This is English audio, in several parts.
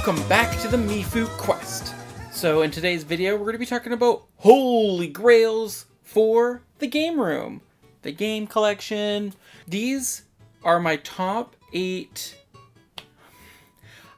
Welcome back to the Mifu Quest. So in today's video, we're going to be talking about Holy Grails for the game room, the game collection. These are my top 8.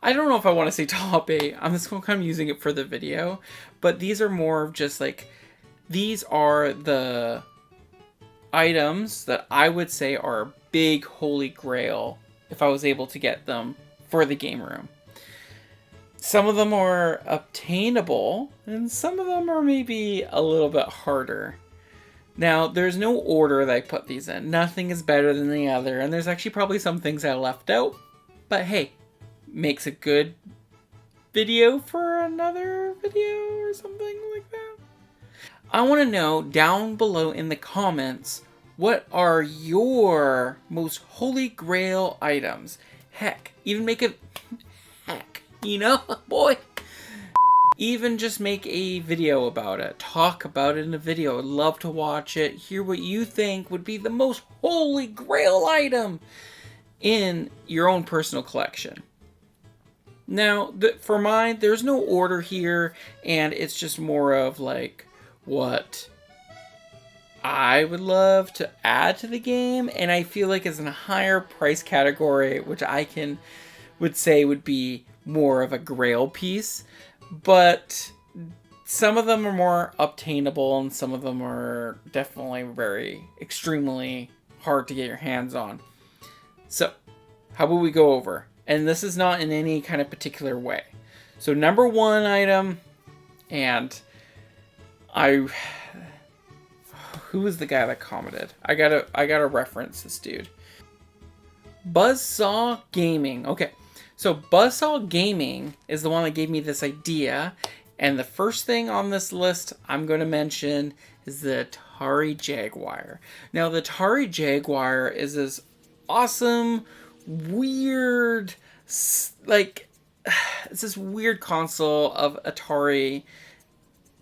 I don't know if I want to say top 8. I'm just kind of using it for the video, but these are more of just like, these are the items that I would say are a big Holy Grail if I was able to get them for the game room. Some of them are obtainable, and some of them are maybe a little bit harder. Now, there's no order that I put these in. Nothing is better than the other, and there's actually probably some things I left out. But hey, makes a good video for another video or something like that. I want to know down below in the comments, what are your most Holy Grail items? Heck, even make it... Heck. You know, boy. Even just make a video about it. Talk about it in a video. I'd love to watch it. Hear what you think would be the most Holy Grail item in your own personal collection. Now, for mine, there's no order here, and it's just more of like what I would love to add to the game, and I feel like it's in a higher price category, which would say would be more of a grail piece, but some of them are more obtainable and some of them are definitely very extremely hard to get your hands on. So how about we go over, and this is not in any kind of particular way. So number 1 item, and who was the guy that commented? I gotta reference this dude. Buzzsaw Gaming. Okay. So Buzzsaw Gaming is the one that gave me this idea, and the first thing on this list I'm going to mention is the Atari Jaguar. Now the Atari Jaguar is this awesome, weird, like, it's this weird console of Atari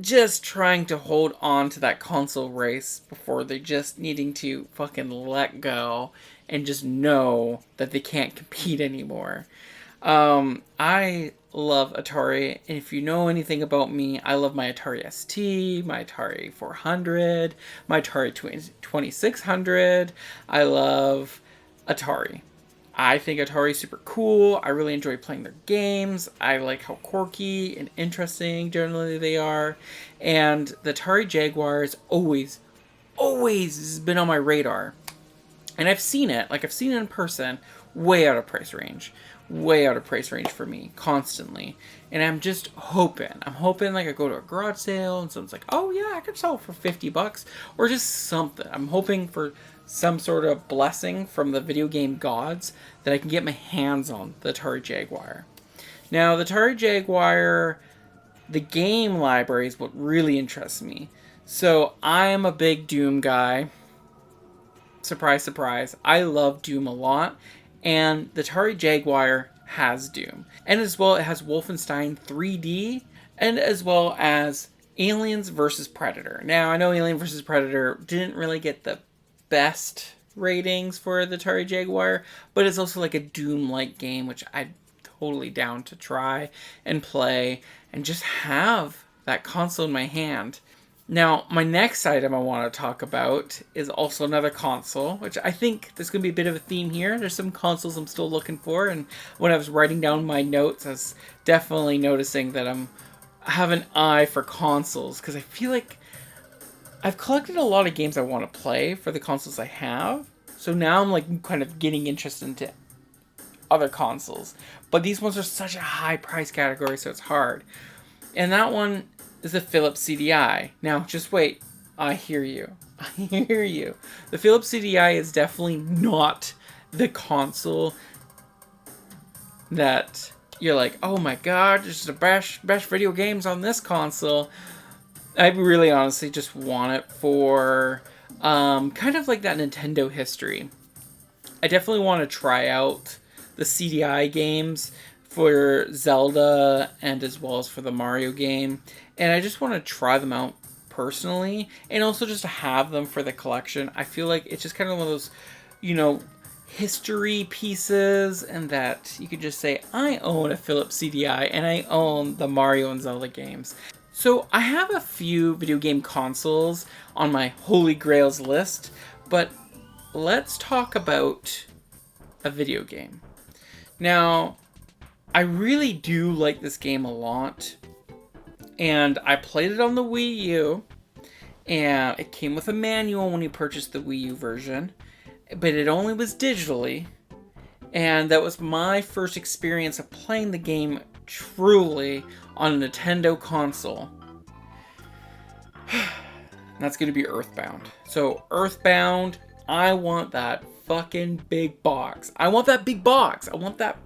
just trying to hold on to that console race before they just needing to fucking let go and just know that they can't compete anymore. I love Atari, and if you know anything about me, I love my Atari ST, my Atari 400, my Atari 2600. I love Atari. I think Atari is super cool. I really enjoy playing their games. I like how quirky and interesting generally they are. And the Atari Jaguar is always has been on my radar. And I've seen it in person, way out of price range. Way out of price range for me, constantly. And I'm just hoping like I go to a garage sale and someone's like, oh yeah, I could sell it for $50 or just something. I'm hoping for some sort of blessing from the video game gods that I can get my hands on the Atari Jaguar. Now, the Atari Jaguar, the game library is what really interests me. So I am a big Doom guy. Surprise, surprise. I love Doom a lot. And the Atari Jaguar has Doom. And as well, it has Wolfenstein 3D, and as well as Aliens vs. Predator. Now, I know Alien vs. Predator didn't really get the best ratings for the Atari Jaguar, but it's also like a Doom-like game, which I'm totally down to try and play, and just have that console in my hand. Now, my next item I want to talk about is also another console, which I think there's going to be a bit of a theme here. There's some consoles I'm still looking for, and when I was writing down my notes, I was definitely noticing that I have an eye for consoles, because I feel like I've collected a lot of games I want to play for the consoles I have, so now I'm like kind of getting interested into other consoles. But these ones are such a high price category, so it's hard. And that one is the Philips CDI. Now, just wait. I hear you. I hear you. The Philips CDI is definitely not the console that you're like, oh my god, there's the best video games on this console. I really honestly just want it for kind of like that Nintendo history. I definitely want to try out the CDI games for Zelda and as well as for the Mario game. And I just want to try them out personally, and also just to have them for the collection. I feel like it's just kind of one of those, you know, history pieces, and that you could just say, I own a Philips CDI and I own the Mario and Zelda games. So I have a few video game consoles on my Holy Grails list, but let's talk about a video game. Now, I really do like this game a lot, and I played it on the Wii U, and it came with a manual when you purchased the Wii U version, but it only was digitally, and that was my first experience of playing the game truly on a Nintendo console. That's going to be Earthbound. So Earthbound, I want that fucking big box. I want that big box. I want that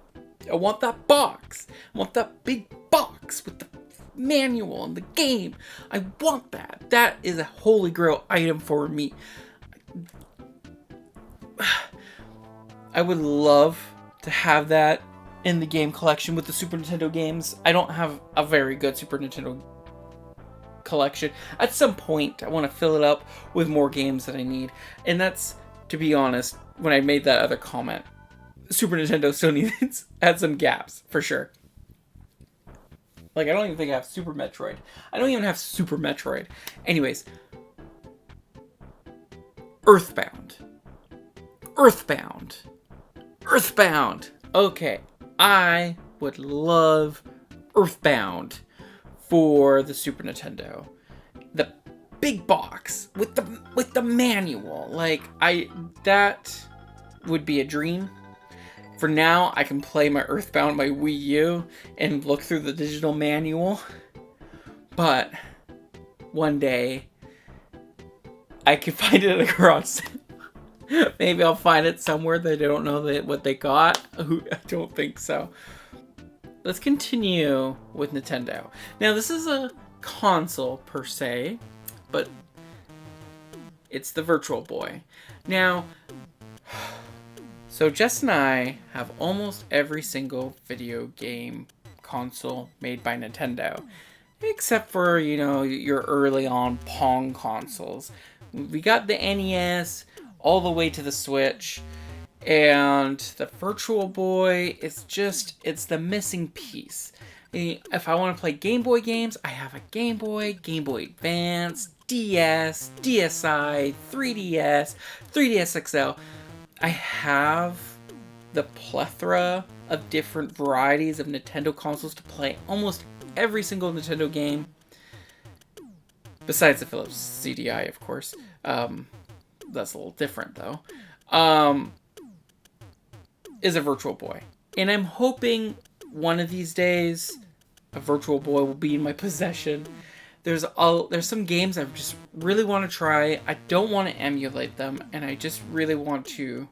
box. I want that big box with the manual and the game. I want that. That is a Holy Grail item for me. I would love to have that in the game collection with the Super Nintendo games. I don't have a very good Super Nintendo collection. At some point, I want to fill it up with more games that I need. And that's, to be honest, when I made that other comment, Super Nintendo still had some gaps, for sure. Like, I don't even think I have Super Metroid. I don't even have Super Metroid. Anyways. Earthbound. Earthbound. Earthbound. Okay. I would love Earthbound for the Super Nintendo. The big box with the manual. Like, that would be a dream. For now, I can play my Earthbound, my Wii U, and look through the digital manual. But one day, I could find it at a garage sale. Maybe I'll find it somewhere that I don't know what they got. I don't think so. Let's continue with Nintendo. Now, this is a console per se, but it's the Virtual Boy. Now, so Jess and I have almost every single video game console made by Nintendo, except for, your early on Pong consoles. We got the NES all the way to the Switch, and the Virtual Boy is it's the missing piece. If I want to play Game Boy games, I have a Game Boy, Game Boy Advance, DS, DSi, 3DS, 3DS XL. I have the plethora of different varieties of Nintendo consoles to play almost every single Nintendo game. Besides the Philips CDI, of course. That's a little different, though. Is a Virtual Boy. And I'm hoping one of these days a Virtual Boy will be in my possession. There's some games I just really want to try. I don't want to emulate them, and I just really want to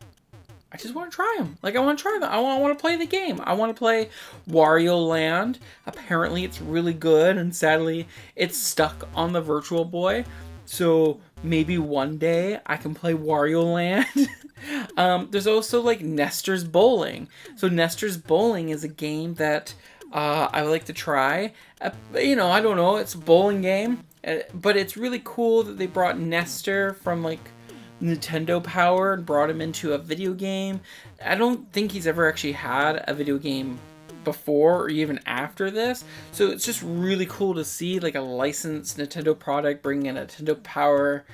try them. Like, I want to try them. I want to play the game. I want to play Wario Land. Apparently, it's really good, and sadly, it's stuck on the Virtual Boy. So maybe one day I can play Wario Land. There's also, like, Nestor's Bowling. So Nestor's Bowling is a game that I would like to try. I don't know. It's a bowling game. But it's really cool that they brought Nestor from, like, Nintendo Power and brought him into a video game. I don't think he's ever actually had a video game before or even after this. So it's just really cool to see, like, a licensed Nintendo product bringing a Nintendo Power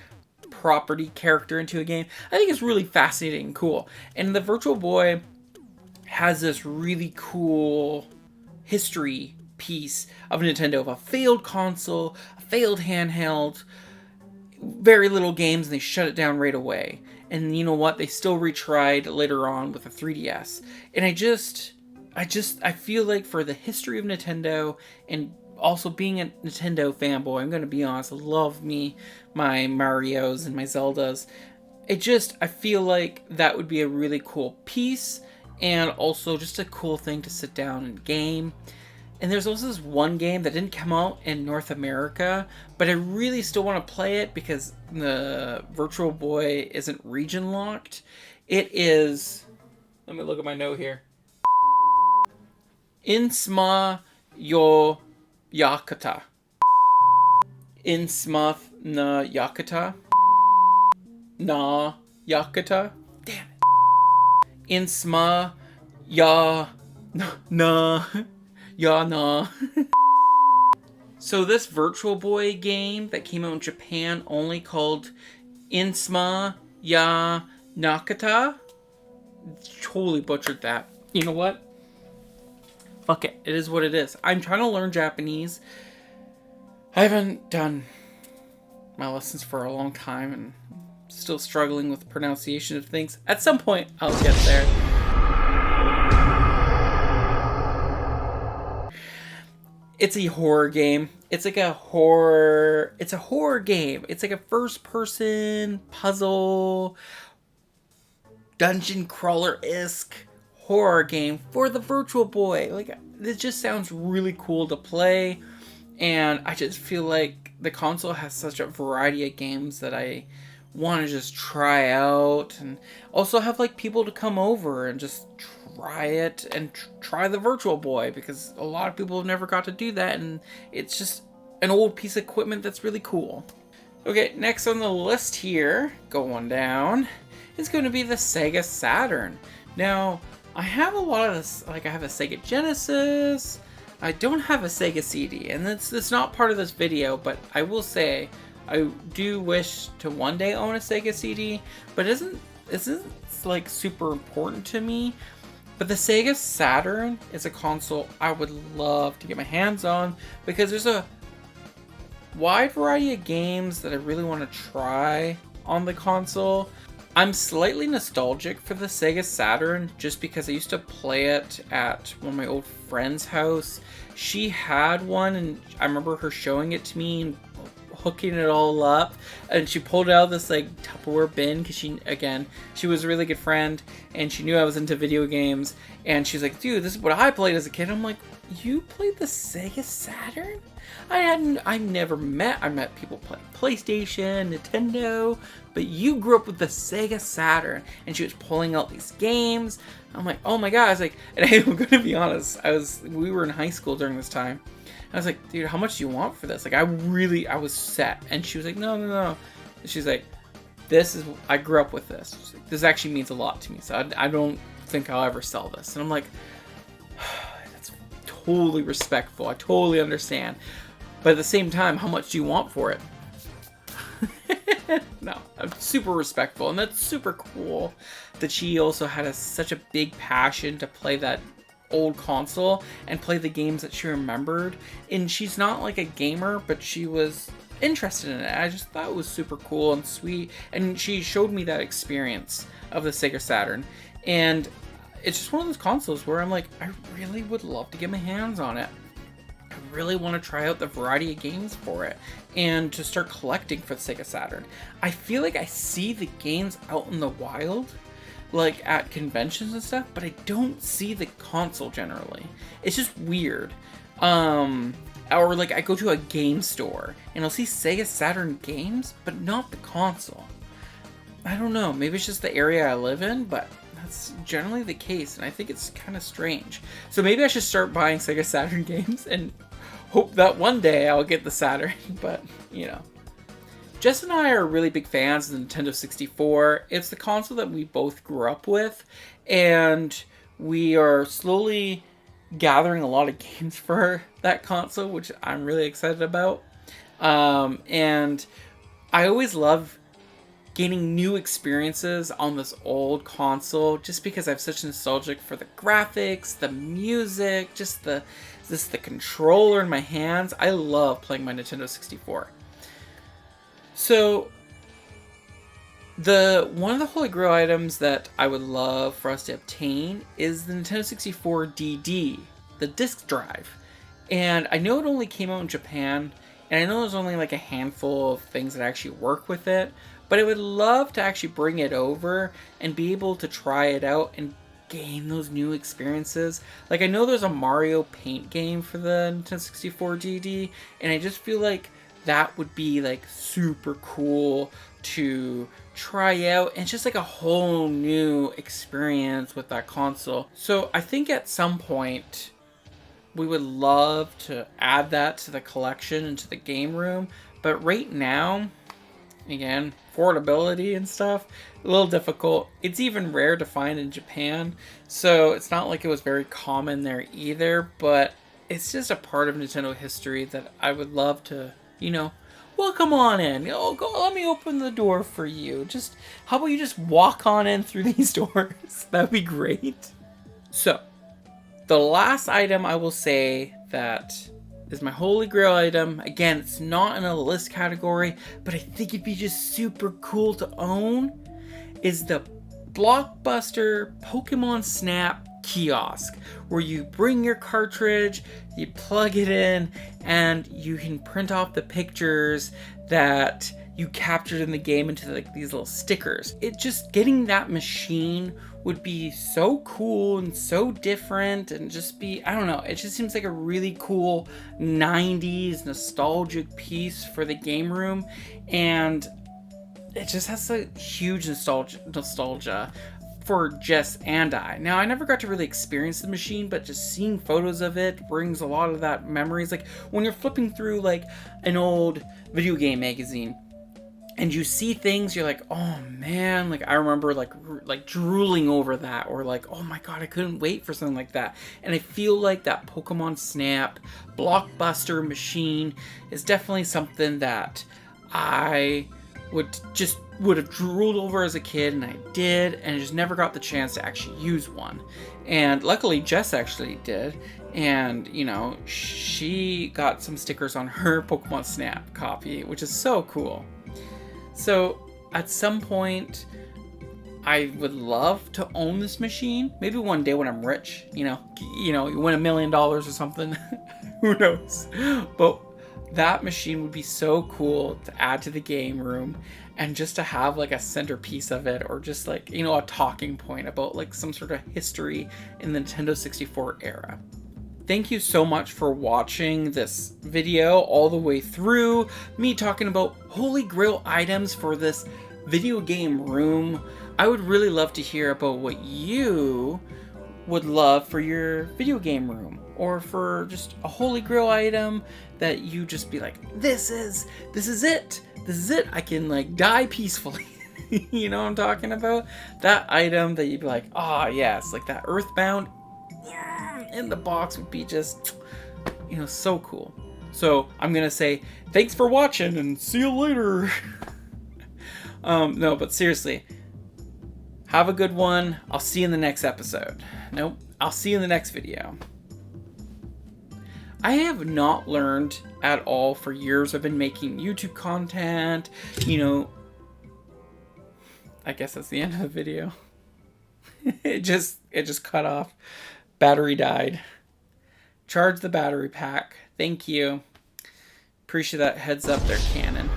property character into a game. I think it's really fascinating and cool. And the Virtual Boy has this really cool history piece of Nintendo, of a failed console, a failed handheld, very little games, and they shut it down right away. And you know what? They still retried later on with a 3DS. And I feel like for the history of Nintendo, and also being a Nintendo fanboy, I'm going to be honest, I love my Marios and my Zeldas. I feel like that would be a really cool piece, and also just a cool thing to sit down and game. And there's also this one game that didn't come out in North America, but I really still want to play it because the Virtual Boy isn't region locked. It is, let me look at my note here. Insma yo Yakuta. Insma na Yakuta. Na Yakuta. Damn it. Insma Ya Na Ya Na. So this Virtual Boy game that came out in Japan only called Insma Ya Nakata. Totally butchered that. You know what? Fuck it. It is what it is. I'm trying to learn Japanese. I haven't done my lessons for a long time and still struggling with pronunciation of things. At some point, I'll get there. It's a horror game. It's like a horror... It's a horror game. It's like a first-person puzzle, dungeon crawler-esque horror game for the Virtual Boy. Like, this just sounds really cool to play. And I just feel like the console has such a variety of games that I want to just try out, and also have like people to come over and just try it and try the Virtual Boy, because a lot of people have never got to do that, and it's just an old piece of equipment that's really cool. Okay, next on the list here, going down, is going to be the Sega Saturn. Now, I have a lot of this, like I have a Sega Genesis, I don't have a Sega CD, and it's not part of this video, but I will say I do wish to one day own a Sega CD, but it isn't like super important to me. But the Sega Saturn is a console I would love to get my hands on, because there's a wide variety of games that I really want to try on the console. I'm slightly nostalgic for the Sega Saturn just because I used to play it at one of my old friend's house. She had one, and I remember her showing it to me and hooking it all up, and she pulled out this like Tupperware bin because she was a really good friend and she knew I was into video games, and she's like, dude, this is what I played as a kid. I'm like, you played the Sega Saturn? I met people playing PlayStation, Nintendo, but you grew up with the Sega Saturn. And she was pulling out these games. I'm like, oh my god. I was like, and I'm gonna be honest, we were in high school during this time. I was like, dude, how much do you want for this? Like, I was set. And she was like, no. And she's like, I grew up with this. She's like, this actually means a lot to me, so I don't think I'll ever sell this. And I'm like, that's totally respectful. I totally understand. But at the same time, how much do you want for it? No, I'm super respectful. And that's super cool that she also had such a big passion to play that old console and play the games that she remembered. And she's not like a gamer, but she was interested in it. I just thought it was super cool and sweet, and she showed me that experience of the Sega Saturn. And it's just one of those consoles where I'm like, I really would love to get my hands on it. I really want to try out the variety of games for it and to start collecting for the Sega Saturn. I feel like I see the games out in the wild, like at conventions and stuff, but I don't see the console generally. It's just weird. Or like I go to a game store and I'll see Sega Saturn games, but not the console. I don't know, maybe it's just the area I live in, but that's generally the case, and I think it's kind of strange. So maybe I should start buying Sega Saturn games and hope that one day I'll get the Saturn, but you know. Jess and I are really big fans of the Nintendo 64. It's the console that we both grew up with, and we are slowly gathering a lot of games for that console, which I'm really excited about. And I always love gaining new experiences on this old console just because I have such nostalgic for the graphics, the music, just the controller in my hands. I love playing my Nintendo 64. So one of the Holy Grail items that I would love for us to obtain is the Nintendo 64 DD, the disc drive. And I know it only came out in Japan, and I know there's only like a handful of things that actually work with it, but I would love to actually bring it over and be able to try it out and gain those new experiences. Like, I know there's a Mario Paint game for the Nintendo 64 DD, and I just feel like that would be like super cool to try out, and it's just like a whole new experience with that console. So I think at some point we would love to add that to the collection and to the game room, but right now Again, affordability and stuff, a little difficult. It's even rare to find in Japan, so it's not like it was very common there either, but it's just a part of Nintendo history that I would love to, welcome on in. Go, let me open the door for you. Just, how about you just walk on in through these doors? That'd be great. So, the last item I will say that is my Holy Grail item. Again, it's not in a list category, but I think it'd be just super cool to own, is the Blockbuster Pokemon Snap kiosk, where you bring your cartridge, you plug it in, and you can print off the pictures that you captured in the game into these little stickers. It just, getting that machine would be so cool and so different, and just be, I don't know, it just seems like a really cool 90s nostalgic piece for the game room, and it just has a huge nostalgia for Jess and I. Now, I never got to really experience the machine, but just seeing photos of it brings a lot of that memories. Like when you're flipping through like an old video game magazine and you see things, you're like, oh man, like I remember like drooling over that, or like, oh my god, I couldn't wait for something like that. And I feel like that Pokemon Snap Blockbuster machine is definitely something that I would have drooled over as a kid, and I did, and I just never got the chance to actually use one. And luckily Jess actually did, and she got some stickers on her Pokemon Snap copy, which is so cool. So at some point I would love to own this machine. Maybe one day when I'm rich, you win $1 million or something. Who knows? But that machine would be so cool to add to the game room, and just to have like a centerpiece of it, or just like, a talking point about like some sort of history in the Nintendo 64 era. Thank you so much for watching this video all the way through, me talking about Holy Grail items for this video game room. I would really love to hear about what you would love for your video game room, or for just a Holy Grail item that you just be like, this is it, I can like die peacefully. You know what I'm talking about? That item that you'd be like, yes, like that Earthbound in the box would be just, so cool. So I'm gonna say thanks for watching and see you later. No, but seriously, have a good one. I'll see you in the next episode. Nope, I'll see you in the next video. I have not learned at all for years. I've been making YouTube content, I guess that's the end of the video. It just cut off. Battery died. Charge the battery pack. Thank you. Appreciate that heads up there, Canon.